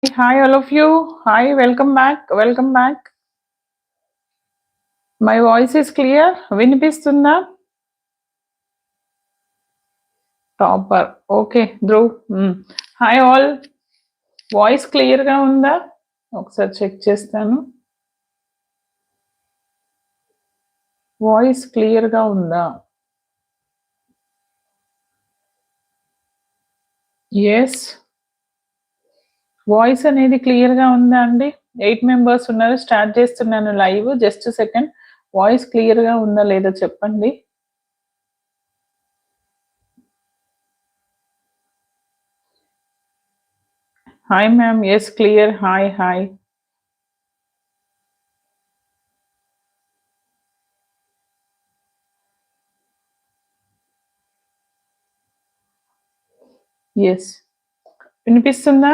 Hi, all of you. Hi, welcome back. Welcome back. My voice is clear. వినిపిస్తుందా? Topper. Okay. Dhruv. Hi all. Voice క్లియర్‌గా ఉందా? ఒకసారి check చేస్తాను. Voice క్లియర్‌గా ఉందా? యెస్. వాయిస్ అనేది క్లియర్‌గా ఉందా అండి? 8 మెంబర్స్ ఉన్నారు. స్టార్ట్ చేస్తున్నాను లైవ్. Just second. వాయిస్ క్లియర్‌గా ఉందా లేదా చెప్పండి. Hi ma'am. Yes clear. Hi. Hi. Yes. వినిపిస్తుందా?